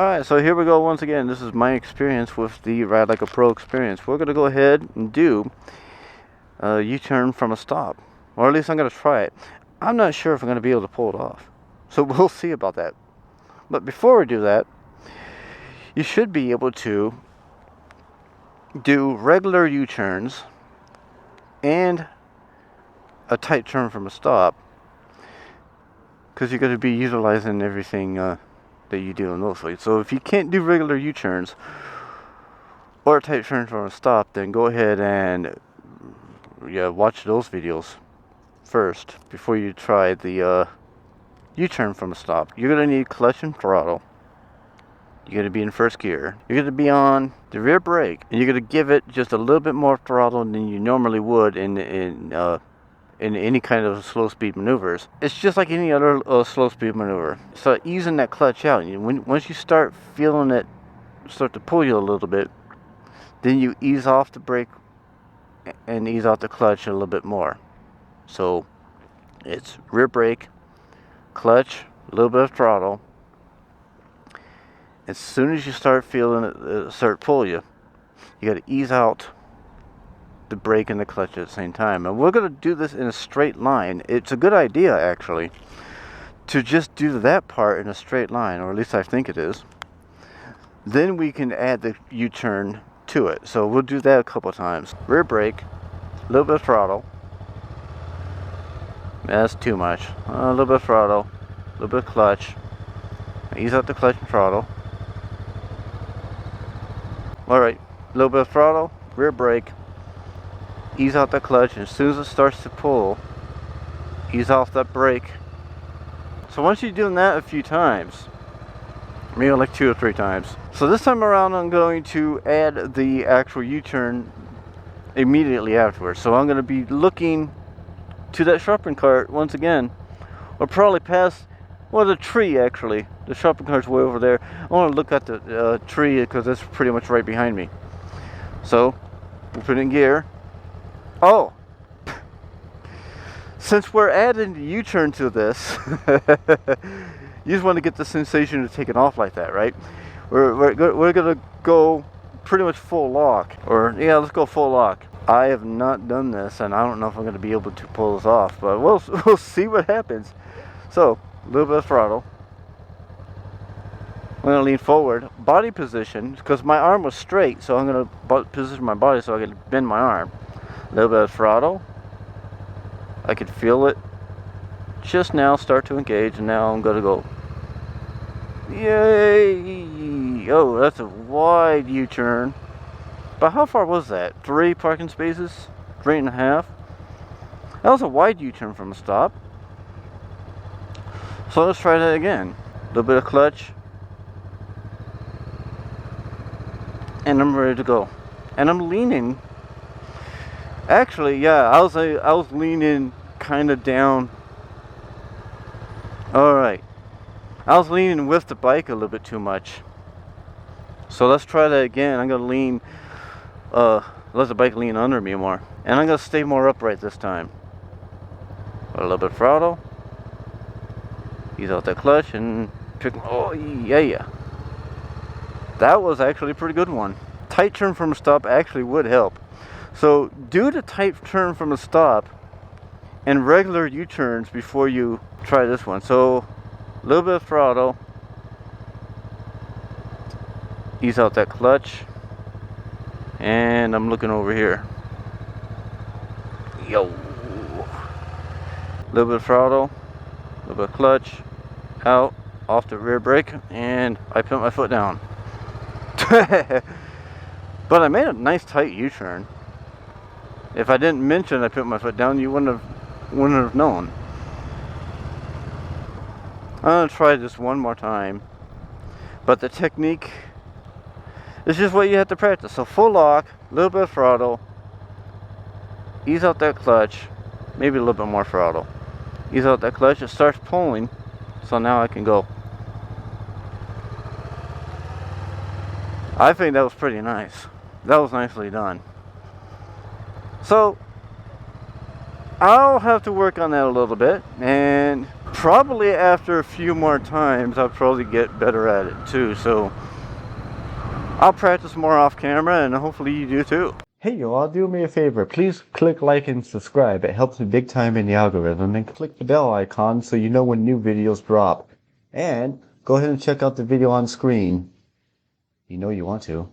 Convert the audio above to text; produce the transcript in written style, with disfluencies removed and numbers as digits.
Alright, so here we go once again. This is my experience with the Ride Like a Pro experience. We're going to go ahead and do a U-turn from a stop. Or at least I'm going to try it. I'm not sure if I'm going to be able to pull it off. So we'll see about that. But before we do that, you should be able to do regular U-turns and a tight turn from a stop. Because you're going to be utilizing everything that you do in those ways. So if you can't do regular U-turns or a tight turn from a stop, then go ahead and watch those videos first before you try the U-turn from a stop. You're going to need clutch and throttle. You're going to be in first gear. You're going to be on the rear brake, and you're going to give it just a little bit more throttle than you normally would in any kind of slow speed maneuvers. It's just like any other slow speed maneuver. So easing that clutch out. Once you start feeling it start to pull you a little bit, then you ease off the brake and ease out the clutch a little bit more. So it's rear brake, clutch, a little bit of throttle. As soon as you start feeling it start to pull you, you got to ease out the brake and the clutch at the same time. And we're going to do this in a straight line. It's a good idea, actually, to just do that part in a straight line, or at least I think it is. Then we can add the U-turn to it. So we'll do that a couple times. Rear brake, a little bit of throttle. That's too much. A little bit of throttle, a little bit of clutch. Ease out the clutch and throttle. Alright, a little bit of throttle, rear brake. Ease out the clutch, and as soon as it starts to pull, ease off that brake. So once you're doing that a few times, maybe like 2 or 3 times. So this time around I'm going to add the actual U-turn immediately afterwards. So I'm going to be looking to that shopping cart once again, or probably past, well, the tree actually. The shopping cart's way over there. I want to look at the tree because that's pretty much right behind me. So we'll put it in gear. Oh, since we're adding the U-turn to this, you just want to get the sensation of taking off like that, right? We're going to go pretty much full lock. Or, yeah, let's go full lock. I have not done this, and I don't know if I'm going to be able to pull this off, but we'll see what happens. So, a little bit of throttle. I'm going to lean forward. Body position, because my arm was straight, so I'm going to position my body so I can bend my arm. A little bit of throttle. I could feel it just now start to engage, and now I'm going to go. Yay! Oh, that's a wide U-turn. But how far was that? 3 parking spaces? 3.5? That was a wide U-turn from a stop. So let's try that again. A little bit of clutch. And I'm ready to go. And I'm leaning. Actually, yeah, I was leaning kind of down. Alright. I was leaning with the bike a little bit too much. So let's try that again. I'm going to lean, let the bike lean under me more. And I'm going to stay more upright this time. A little bit of throttle. Ease out that clutch and pick, oh yeah. That was actually a pretty good one. Tight turn from a stop actually would help. So do the tight turn from a stop and regular U-turns before you try this one. So a little bit of throttle. Ease out that clutch. And I'm looking over here. Yo. A little bit of throttle. A little bit of clutch. Out. Off the rear brake. And I put my foot down. But I made a nice tight U-turn. If I didn't mention I put my foot down, you wouldn't have known. I'm going to try this one more time. But the technique is just what you have to practice. So full lock, a little bit of throttle. Ease out that clutch. Maybe a little bit more throttle. Ease out that clutch. It starts pulling. So now I can go. I think that was pretty nice. That was nicely done. So I'll have to work on that a little bit, and Probably after a few more times, I'll probably get better at it too. So I'll practice more off camera, and hopefully you do too. Hey y'all, do me a favor. Please click like and subscribe. It helps me big time in the algorithm. And click the bell icon so you know when new videos drop. And go ahead and check out the video on screen. You know you want to.